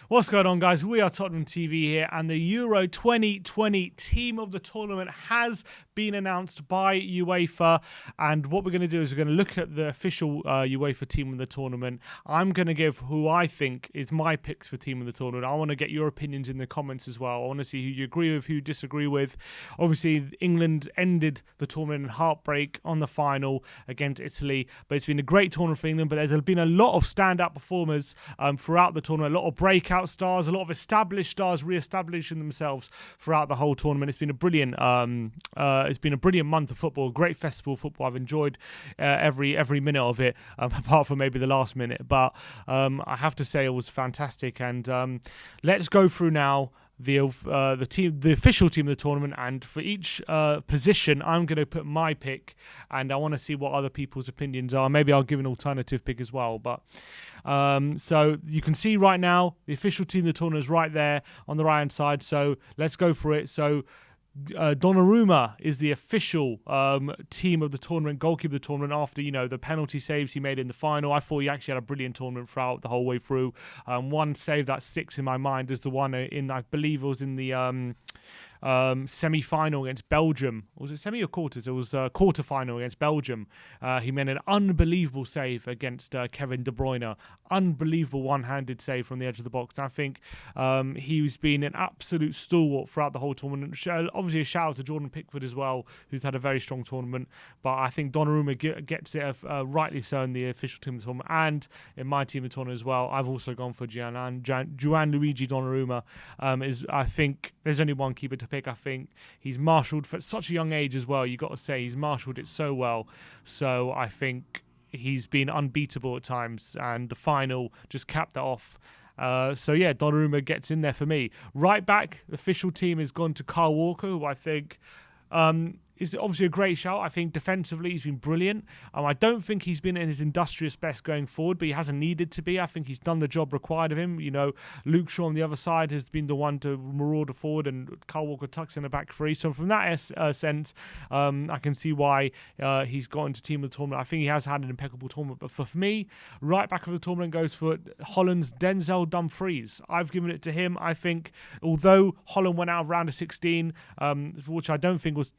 What's going on, guys? We are Tottenham TV here, and the Euro 2020 team of the tournament has been announced by UEFA. And what we're going to do is we're going to look at the official UEFA team of the tournament. I'm going to give who I think is my picks for team of the tournament. I want to get your opinions in the comments as well. I want to see who you agree with, who you disagree with. Obviously, England ended the tournament in heartbreak on the final against Italy, but it's been a great tournament for England. But there's been a lot of standout performers throughout the tournament, a lot of breakout stars, a lot of established stars re-establishing themselves throughout the whole tournament. It's been a brilliant month of football, great festival of football. I've enjoyed every minute of it, apart from maybe the last minute. But I have to say it was fantastic. And let's go through now the official team of the tournament, and for each position I'm going to put my pick, and I want to see what other people's opinions are. Maybe I'll give an alternative pick as well. But so you can see right now the official team of the tournament is right there on the right hand side, so let's go for it. So Donnarumma is the official team of the tournament, goalkeeper of the tournament, after the penalty saves he made in the final. I thought he actually had a brilliant tournament throughout the whole way through. One save that sticks in my mind is the one I believe it was in the semi-final against Belgium. Was it semi or quarters? It was quarter-final against Belgium. He made an unbelievable save against Kevin De Bruyne. Unbelievable one-handed save from the edge of the box. I think he's been an absolute stalwart throughout the whole tournament. Obviously, a shout out to Jordan Pickford as well, who's had a very strong tournament. But I think Donnarumma gets it rightly so in the official team of the tournament, and in my team of the tournament as well. I've also gone for Gianluigi Donnarumma. I think there's only one keeper to pick. I think he's marshalled for such a young age as well. You got to say he's marshalled it so well. So I think he's been unbeatable at times, and the final just capped that off. So yeah, Donnarumma gets in there for me. Right back, the official team has gone to Kyle Walker, who I think is obviously a great shout. I think defensively he's been brilliant. I don't think he's been in his industrious best going forward, but he hasn't needed to be. I think he's done the job required of him. Luke Shaw on the other side has been the one to marauder forward, and Kyle Walker tucks in the back three. So from that sense, I can see why he's got into team of the tournament. I think he has had an impeccable tournament. But for me, right back of the tournament goes for Holland's Denzel Dumfries. I've given it to him. I think although Holland went out of round of 16, which I don't think was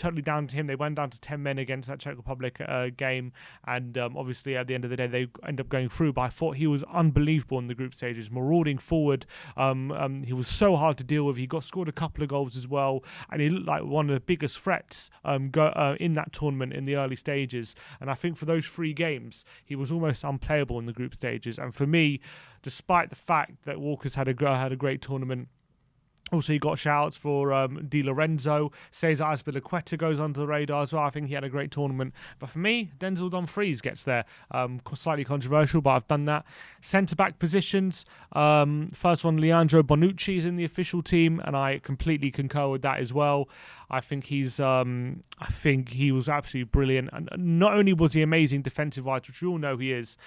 totally down to him. They went down to 10 men against that Czech Republic game, and obviously at the end of the day they end up going through. But I thought he was unbelievable in the group stages, marauding forward. He was so hard to deal with. He scored a couple of goals as well, and he looked like one of the biggest threats in that tournament in the early stages. And I think for those 3 games he was almost unplayable in the group stages. And for me, despite the fact that Walker's had a great tournament, also, he got shout-outs for Di Lorenzo. Cesar Azpilicueta goes under the radar as well. I think he had a great tournament. But for me, Denzel Dumfries gets there. Slightly controversial, but I've done that. Centre-back positions. First one, Leandro Bonucci is in the official team, and I completely concur with that as well. I think he was absolutely brilliant. And not only was he amazing defensive-wise, which we all know he is,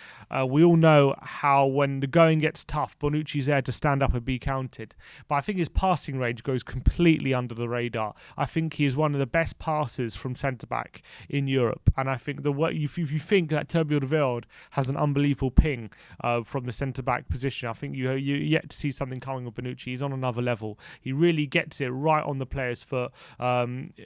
we all know how when the going gets tough, Bonucci's there to stand up and be counted. But I think his passing range goes completely under the radar. I think he is one of the best passers from centre-back in Europe. And I think if you think that Toby Alderweireld has an unbelievable ping from the centre-back position, I think you yet to see something coming with Bonucci. He's on another level. He really gets it right on the player's foot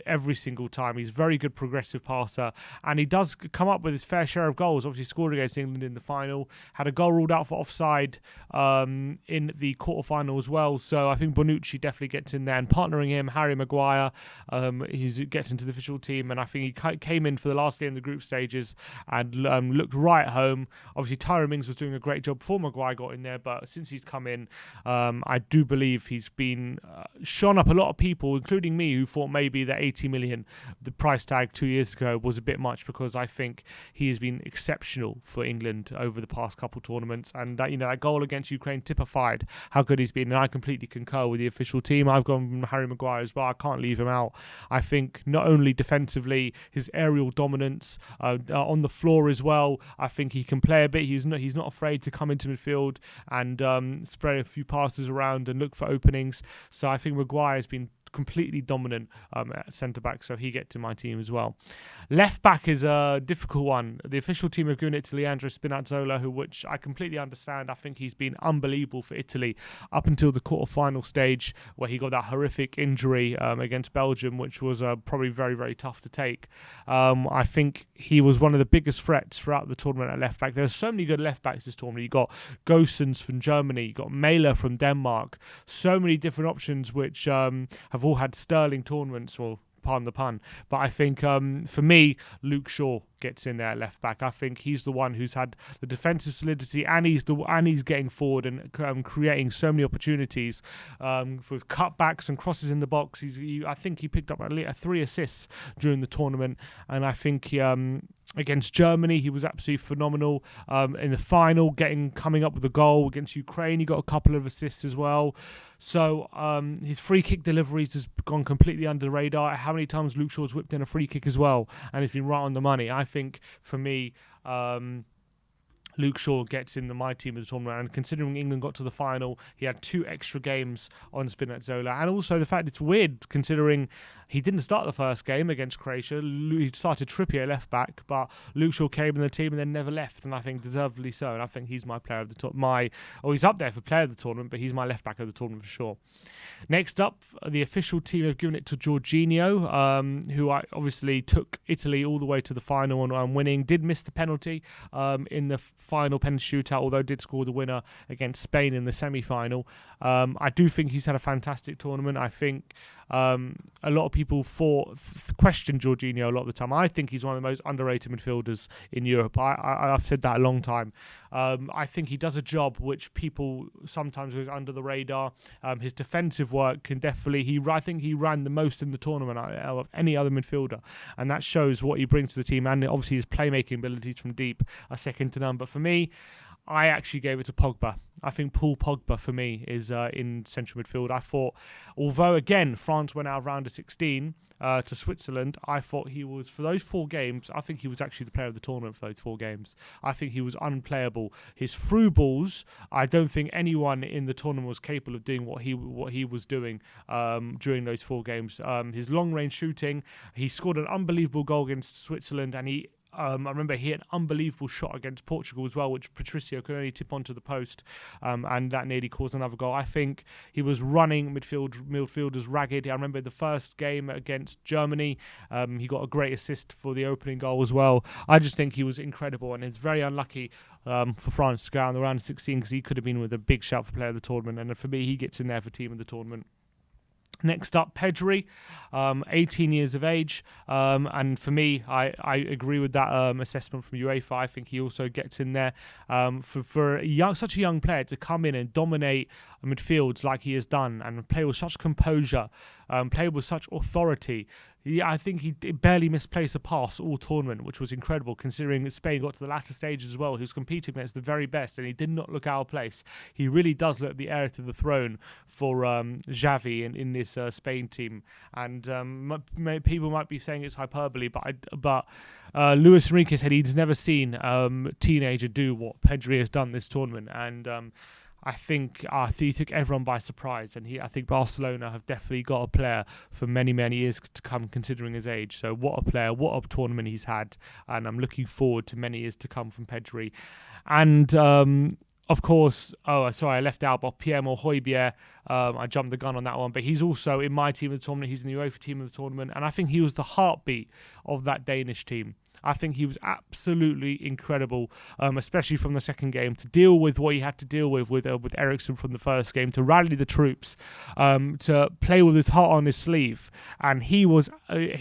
every single time. He's a very good progressive passer, and he does come up with his fair share of goals. Obviously scored against England in the final, had a goal ruled out for offside in the quarter-final as well. So I think Bonucci definitely gets in there, and partnering him, Harry Maguire, he gets into the official team, and I think he came in for the last game of the group stages and looked right at home. Obviously Tyrone Mings was doing a great job before Maguire got in there, but since he's come in, I do believe he's been shone up a lot of people, including me, who thought maybe the 80 million, the price tag 2 years ago, was a bit much, because I think he has been exceptional for England over the past couple tournaments, and that goal against Ukraine typified how good he's been, and I completely concur with the official team. I've gone Harry Maguire as well. I can't leave him out. I think not only defensively, his aerial dominance on the floor as well. I think he can play a bit. He's not afraid to come into midfield and spread a few passes around and look for openings. So I think Maguire has been completely dominant at centre-back, so he gets in my team as well. Left-back is a difficult one. The official team have given it to Leandro Spinazzola, which I completely understand. I think he's been unbelievable for Italy up until the quarter-final stage, where he got that horrific injury against Belgium, which was probably very, very tough to take. I think he was one of the biggest threats throughout the tournament at left-back. There's so many good left-backs this tournament. You got Gosens from Germany, you got Mæhle from Denmark. So many different options which have all had sterling tournaments, well, pardon the pun. But I think for me, Luke Shaw gets in there at left back. I think he's the one who's had the defensive solidity, and he's getting forward and creating so many opportunities with cutbacks and crosses in the box. I think he picked up at least 3 assists during the tournament, and I think against Germany he was absolutely phenomenal. In the final, coming up with a goal against Ukraine, he got a couple of assists as well. So his free kick deliveries has gone completely under the radar. How many times Luke Shaw's whipped in a free kick as well, and it's been right on the money. I think for me, Luke Shaw gets in my team of the tournament, and considering England got to the final, he had 2 extra games on Spinazzola, and also the fact it's weird considering he didn't start the first game against Croatia. He started Trippier left back, but Luke Shaw came in the team and then never left, and I think deservedly so. And I think he's my player of the tournament. He's up there for player of the tournament, but he's my left back of the tournament for sure. Next up, the official team have given it to Georginio, who obviously took Italy all the way to the final and winning. Did miss the penalty in the final penalty shootout, although did score the winner against Spain in the semi-final. I do think he's had a fantastic tournament. I think a lot of people question Georginio a lot of the time. I think he's one of the most underrated midfielders in Europe. I've said that a long time. I think he does a job which people sometimes goes under the radar. His defensive work can definitely. I think he ran the most in the tournament of any other midfielder, and that shows what he brings to the team. And obviously his playmaking abilities from deep are second to none. But for me, I actually gave it to Pogba. I think Paul Pogba for me is in central midfield. I thought, although again France went out of round of 16 to Switzerland, I thought he was, for those 4 games, I think he was actually the player of the tournament for those 4 games. I think he was unplayable. His through balls, I don't think anyone in the tournament was capable of doing what he was doing during those 4 games. His long range shooting, he scored an unbelievable goal against Switzerland, and I remember he had an unbelievable shot against Portugal as well, which Patricio could only tip onto the post, and that nearly caused another goal. I think he was running midfielders ragged. I remember the first game against Germany, he got a great assist for the opening goal as well. I just think he was incredible, and it's very unlucky for France to go out in the round of 16 because he could have been with a big shout for player of the tournament, and for me, he gets in there for team of the tournament. Next up, Pedri, 18 years of age, and for me, I agree with that assessment from UEFA. I think he also gets in there for such a young player to come in and dominate midfields like he has done and play with such composure, play with such authority. I think he barely misplaced a pass all tournament, which was incredible considering Spain got to the latter stages as well. He was competing against the very best, and he did not look out of place. He really does look the heir to the throne for Xavi in this Spain team. And people might be saying it's hyperbole, but Luis Enrique said he's never seen a teenager do what Pedri has done this tournament, and I think he took everyone by surprise, and I think Barcelona have definitely got a player for many, many years to come considering his age. So what a player, what a tournament he's had, and I'm looking forward to many years to come from Pedri. And of course, I left out but Pierre-Emile Højbjerg. I jumped the gun on that one, but he's also in my team of the tournament. He's in the UEFA team of the tournament, and I think he was the heartbeat of that Danish team. I think he was absolutely incredible, especially from the second game, to deal with what he had to deal with Eriksen from the first game, to rally the troops, to play with his heart on his sleeve. And he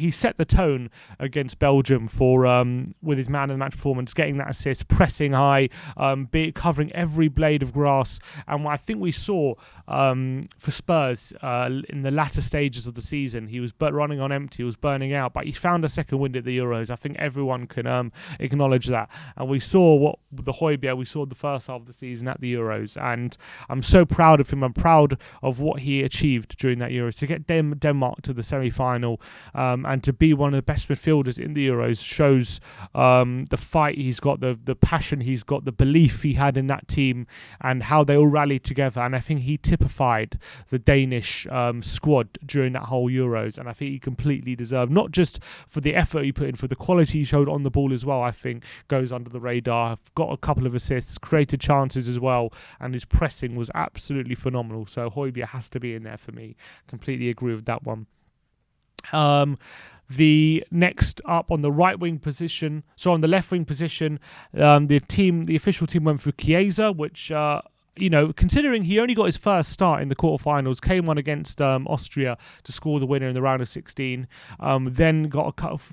set the tone against Belgium for with his man of the match performance, getting that assist, pressing high, covering every blade of grass. And what I think we saw for Spurs in the latter stages of the season, he was running on empty, he was burning out, but he found a second wind at the Euros. I think everyone everyone can acknowledge that. And we saw what the Højbjerg we saw the first half of the season at the Euros, and I'm so proud of him. I'm proud of what he achieved during that Euros. To get Denmark to the semi-final and to be one of the best midfielders in the Euros shows the fight he's got, the passion he's got, the belief he had in that team, and how they all rallied together. And I think he typified the Danish squad during that whole Euros, and I think he completely deserved, not just for the effort he put in, for the quality he showed on the ball as well. I think goes under the radar. Got a couple of assists, created chances as well, and his pressing was absolutely phenomenal. So Højbjerg has to be in there for me. Completely agree with that one. The next up on the right wing position, so on the left wing position, the official team went for Chiesa, which considering he only got his first start in the quarterfinals, came on against Austria to score the winner in the round of 16, then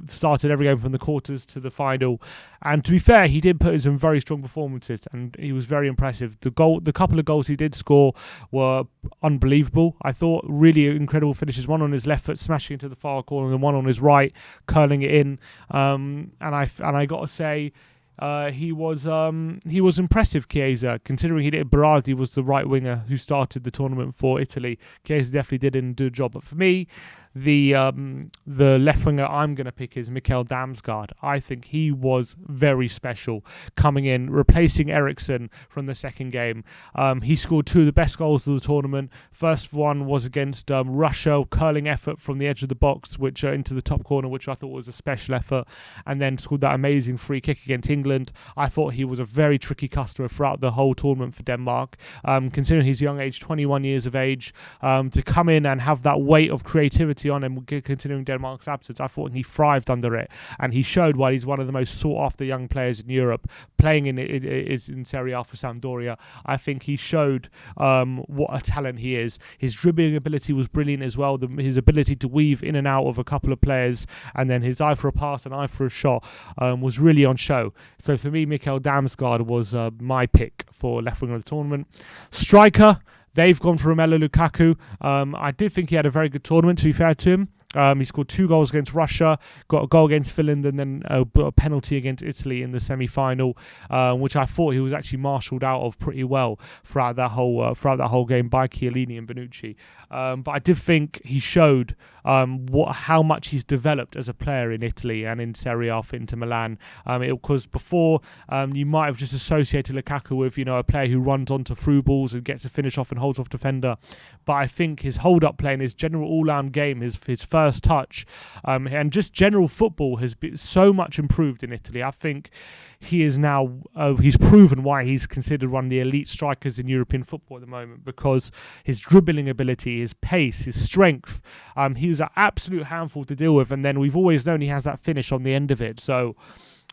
started every game from the quarters to the final. And to be fair, he did put in some very strong performances, and he was very impressive. The couple of goals he did score were unbelievable. I thought really incredible finishes. One on his left foot, smashing into the far corner, and one on his right, curling it in. And I got to say, he was impressive, Chiesa, considering Berardi was the right winger who started the tournament for Italy. Chiesa definitely didn't do a job, but for me, the left winger I'm going to pick is Mikhail Damsgaard. I think he was very special, coming in, replacing Eriksen from the second game. He scored two of the best goals of the tournament. First one was against Russia, curling effort from the edge of the box, which into the top corner, which I thought was a special effort, and then scored that amazing free kick against England. I thought he was a very tricky customer throughout the whole tournament for Denmark, considering his young age, 21 years of age, to come in and have that weight of creativity on him, considering Denmark's absence. I thought he thrived under it, and he showed why he's one of the most sought after young players in Europe, playing in Serie A for Sampdoria. I think he showed what a talent he is. His dribbling ability was brilliant as well. His ability to weave in and out of a couple of players, and then his eye for a pass and eye for a shot was really on show. So for me, Mikhail Damsgaard was my pick for left wing of the tournament. Striker, they've gone for Romelu Lukaku. I did think he had a very good tournament, to be fair to him. He scored 2 goals against Russia, got a goal against Finland, and then a penalty against Italy in the semi-final, which I thought he was actually marshalled out of pretty well throughout that whole game by Chiellini and Bonucci. But I did think he showed how much he's developed as a player in Italy and in Serie A for Inter Milan. Because before you might have just associated Lukaku with a player who runs onto through balls and gets a finish off and holds off defender. But I think his hold-up play and his general all-round game, his first touch, and just general football has been so much improved in Italy. I think he is now, he's proven why he's considered one of the elite strikers in European football at the moment, because his dribbling ability, his pace, his strength, he was an absolute handful to deal with, and then we've always known he has that finish on the end of it. So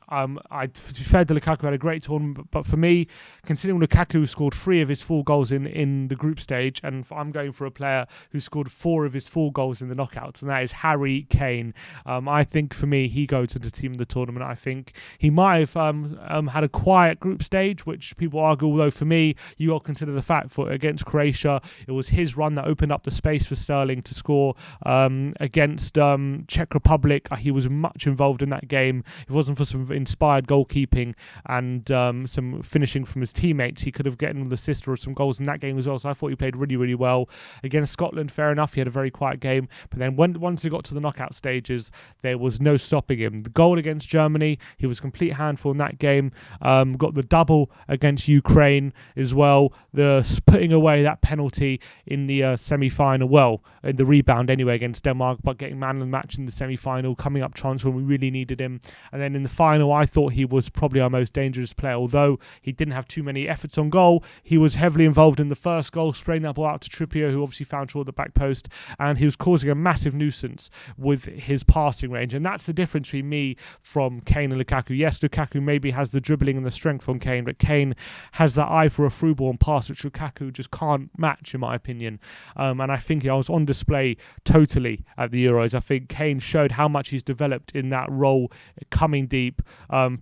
to be fair to Lukaku, had a great tournament, but for me, considering Lukaku scored 3 of his 4 goals in the group stage, and I'm going for a player who scored 4 of his 4 goals in the knockouts, and that is Harry Kane. I think for me, he goes to the team of the tournament. I think he might have had a quiet group stage, which people argue, although for me, you got to consider the fact for against Croatia, it was his run that opened up the space for Sterling to score. Against Czech Republic, he was much involved in that game. It wasn't for some inspired goalkeeping and some finishing from his teammates, he could have gotten the assist or some goals in that game as well. So I thought he played really, really well. Against Scotland, fair enough, he had a very quiet game, but then once he got to the knockout stages, there was no stopping him. The goal against Germany, he was a complete handful in that game. Got the double against Ukraine as well, the putting away that penalty in the semi-final, well, in the rebound anyway against Denmark, but getting man of the match in the semi-final, coming up chance when we really needed him. And then in the final, I thought he was probably our most dangerous player. Although he didn't have too many efforts on goal, he was heavily involved in the first goal, spraying that ball out to Trippier, who obviously found short at the back post, and he was causing a massive nuisance with his passing range. And that's the difference between me from Kane and Lukaku. Yes, Lukaku maybe has the dribbling and the strength on Kane, but Kane has that eye for a through ball and pass, which Lukaku just can't match, in my opinion. And I think I was on display totally at the Euros. I think Kane showed how much he's developed in that role, coming deep,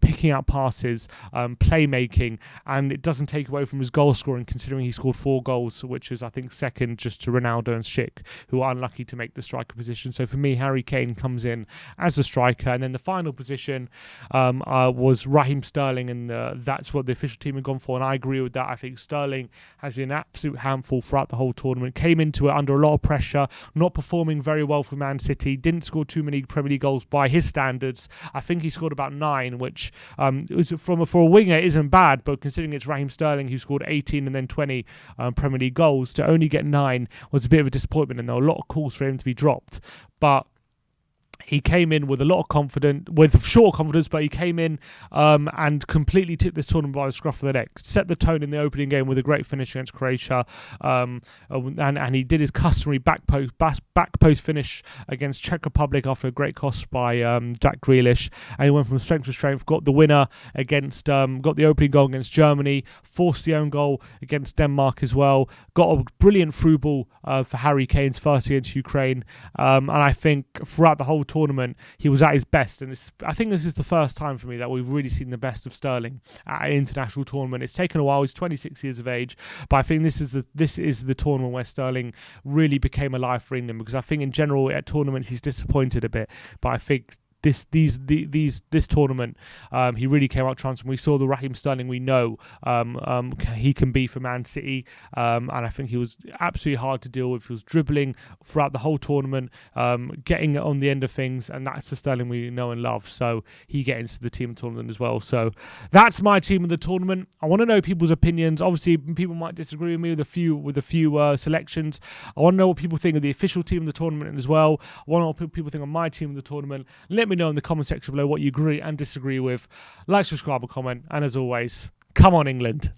picking out passes, playmaking, and it doesn't take away from his goal scoring, considering he scored 4 goals, which is, I think, second just to Ronaldo and Schick, who are unlucky to make the striker position. So for me, Harry Kane comes in as a striker. And then the final position was Raheem Sterling, and that's what the official team had gone for, and I agree with that. I think Sterling has been an absolute handful throughout the whole tournament, came into it under a lot of pressure, not performing very well for Man City, didn't score too many Premier League goals by his standards. I think he scored about 9, which for a winger isn't bad, but considering it's Raheem Sterling who scored 18 and then 20 Premier League goals, to only get 9 was a bit of a disappointment, and there were a lot of calls for him to be dropped. But he came in with a lot of confidence, with short confidence, but he came in and completely took this tournament by the scruff of the neck. Set the tone in the opening game with a great finish against Croatia, and he did his customary back post finish against Czech Republic after a great cross by Jack Grealish, and he went from strength to strength. Got the winner against, got the opening goal against Germany, forced the own goal against Denmark as well. Got a brilliant through ball for Harry Kane's first against Ukraine, and I think throughout the whole tournament he was at his best, and I think this is the first time for me that we've really seen the best of Sterling at an international tournament. It's taken a while. He's 26 years of age, but I think this is the tournament where Sterling really became alive for England, because I think in general at tournaments he's disappointed a bit, but I think this tournament, he really came out transformed. We saw the Raheem Sterling we know he can be for Man City, and I think he was absolutely hard to deal with. He was dribbling throughout the whole tournament, getting on the end of things, and that's the Sterling we know and love. So he gets into the team of the tournament as well. So that's my team of the tournament. I want to know people's opinions. Obviously, people might disagree with me with a few selections. I want to know what people think of the official team of the tournament as well. I want to know what people think of my team of the tournament. Let me know in the comment section below what you agree and disagree with. Like, subscribe, and comment. And as always, come on, England.